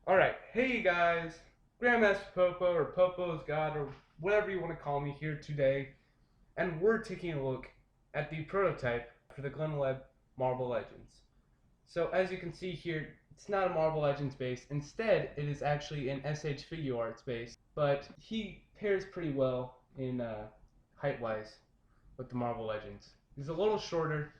Alright, hey guys, Grandmaster Popo or Popo's God or whatever you want to call me here today, and we're taking a look at the prototype for the Webb Marble Legends. So as you can see here, it's not a Marble Legends base, instead it is actually an SH Figure Arts base, but he pairs pretty well in height-wise with the Marble Legends. He's a little shorter,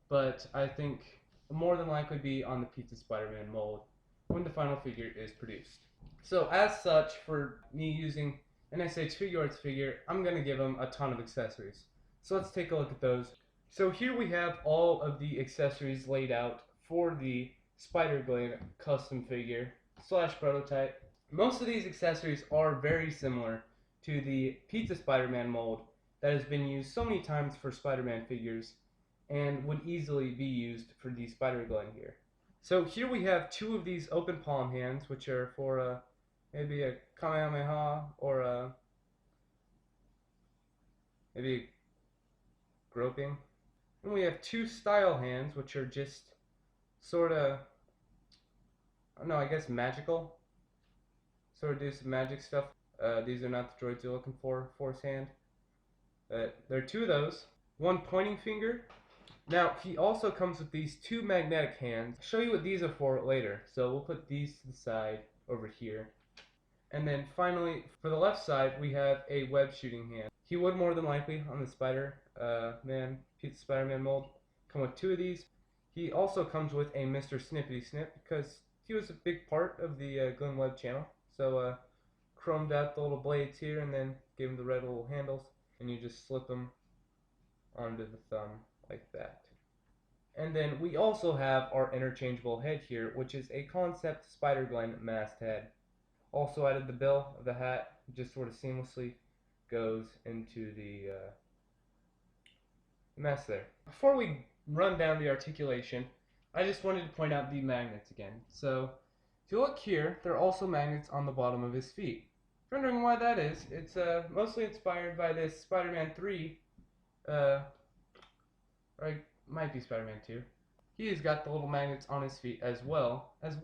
but I think more than likely be on the Pizza Spider-Man mold when the final figure is produced. So as such, for me using an SH Figure Arts figure, I'm going to give him a ton of accessories. So let's take a look at those. So here we have all of the accessories laid out for the Spider-Glen custom figure slash prototype. Most of these accessories are very similar to the Pizza Spider-Man mold that has been used so many times for Spider-Man figures and would easily be used for the Spider-Glen here. So here we have two of these open palm hands, which are for maybe a Kamehameha or maybe groping. And we have two style hands, which are just sort of, no, I guess magical. Sort of do some magic stuff. These are not the droids you're looking for, force hand. There are two of those. One pointing finger. Now, he also comes with these two magnetic hands. I'll show you what these are for later. So we'll put these to the side over here. And then finally, for the left side, we have a web shooting hand. He would more than likely, on the Pizza Spider-Man mold, come with two of these. He also comes with a Mr. Snippety Snip because he was a big part of the Glen Webb channel. So chromed out the little blades here and then gave him the red little handles. And you just slip them onto the thumb like that. And then we also have our interchangeable head here, which is a concept Spider-Glen masked head. Also added the bill of the hat, just sort of seamlessly goes into the mask there. Before we run down the articulation, I just wanted to point out the magnets again. So if you look here, there are also magnets on the bottom of his feet. If you're wondering why that is, it's mostly inspired by this Spider-Man 3, or it might be Spider-Man 2. He's got the little magnets on his feet as well as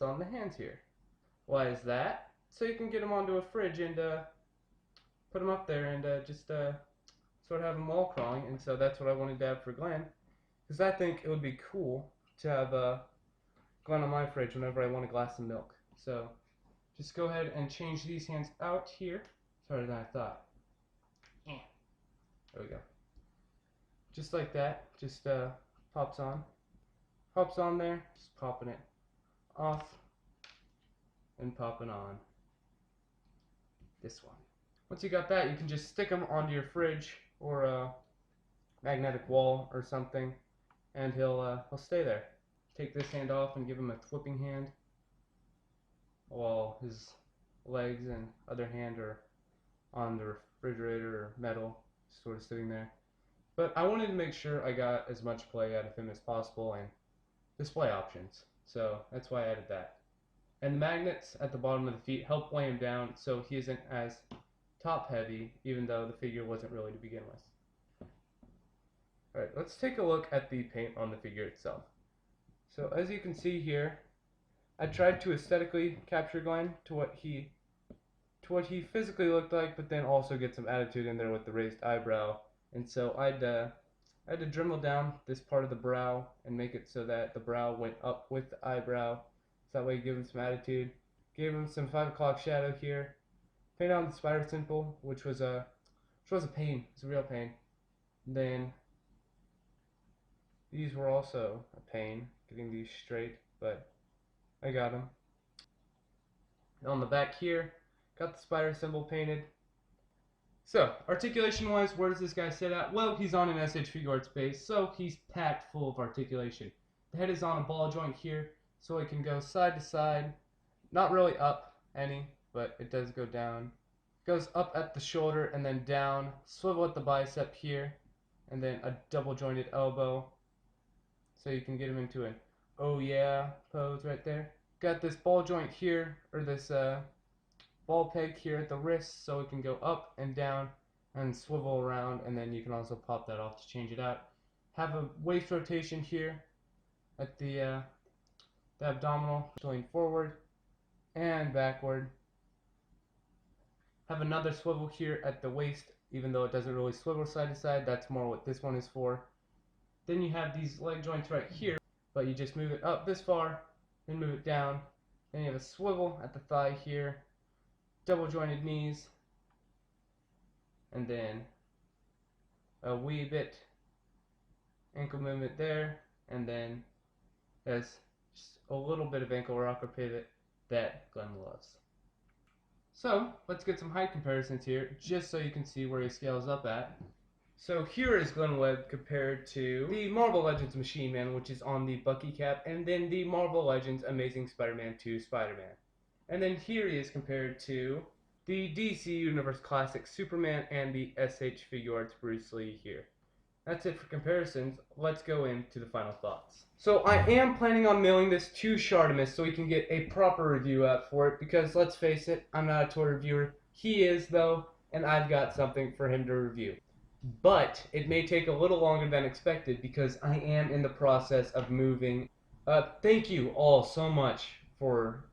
on the hands here. Why is that? So you can get them onto a fridge and put them up there and just sort of have them wall crawling. And so that's what I wanted to have for Glenn, because I think it would be cool to have Glenn on my fridge whenever I want a glass of milk. So just go ahead and change these hands out here. Sorry than I thought. There we go. Just like that. Just pops on there. Just popping it off and popping on this one. Once you got that, you can just stick them onto your fridge or a magnetic wall or something, and he'll stay there. Take this hand off and give him a flipping hand, while his legs and other hand are on the refrigerator or metal, sort of sitting there. But I wanted to make sure I got as much play out of him as possible and display options, so that's why I added that. And the magnets at the bottom of the feet help weigh him down so he isn't as top heavy, even though the figure wasn't really to begin with. Alright, let's take a look at the paint on the figure itself. So as you can see here, I tried to aesthetically capture Glenn to what he physically looked like, but then also get some attitude in there with the raised eyebrow. And so I had to Dremel down this part of the brow and make it so that the brow went up with the eyebrow. So that way give him some attitude. Gave him some 5 o'clock shadow here. Paint on the spider simple, which was a pain. It's a real pain. And then these were also a pain, getting these straight, but I got them. On the back here, got the spider symbol painted. So, articulation-wise, where does this guy sit at? Well, he's on an SH Figure Arts base, so he's packed full of articulation. The head is on a ball joint here, so it can go side to side. Not really up any, but it does go down. Goes up at the shoulder and then down, swivel at the bicep here, and then a double jointed elbow. So you can get him into an oh yeah pose right there. Got this ball joint here, or this ball peg here at the wrist, so it can go up and down and swivel around, and then you can also pop that off to change it out. Have a waist rotation here at the the abdominal going forward and backward. Have another swivel here at the waist, even though it doesn't really swivel side to side. That's more what this one is for. Then you have these leg joints right here, but you just move it up this far, then move it down. Then you have a swivel at the thigh here, double jointed knees, and then a wee bit ankle movement there, and then there's just a little bit of ankle rocker pivot that Glenn loves. So let's get some height comparisons here, just so you can see where he scales up at. So here is Glenn Webb compared to the Marvel Legends Machine Man, which is on the Bucky cap, and then the Marvel Legends Amazing Spider-Man 2 Spider-Man. And then here he is compared to the DC Universe Classic Superman and the SH Figuarts Bruce Lee here. That's it for comparisons. Let's go into the final thoughts. So I am planning on mailing this to Shartimus so we can get a proper review out for it, because let's face it, I'm not a toy reviewer. He is though, and I've got something for him to review. But it may take a little longer than expected because I am in the process of moving. Thank you all so much for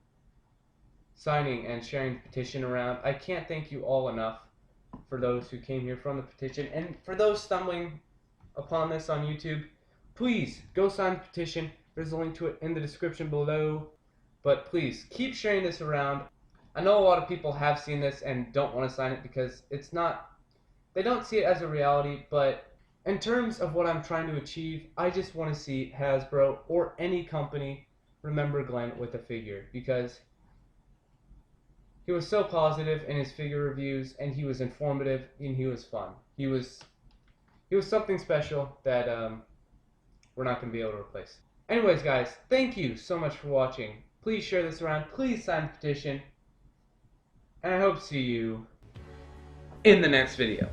signing and sharing the petition around. I can't thank you all enough for those who came here from the petition. And for those stumbling upon this on YouTube, please go sign the petition. There's a link to it in the description below. But please keep sharing this around. I know a lot of people have seen this and don't want to sign it because it's not, they don't see it as a reality, but in terms of what I'm trying to achieve, I just want to see Hasbro or any company remember Glenn with a figure, because he was so positive in his figure reviews, and he was informative, and he was fun. He was something special that we're not going to be able to replace. Anyways, guys, thank you so much for watching. Please share this around. Please sign the petition. And I hope to see you in the next video.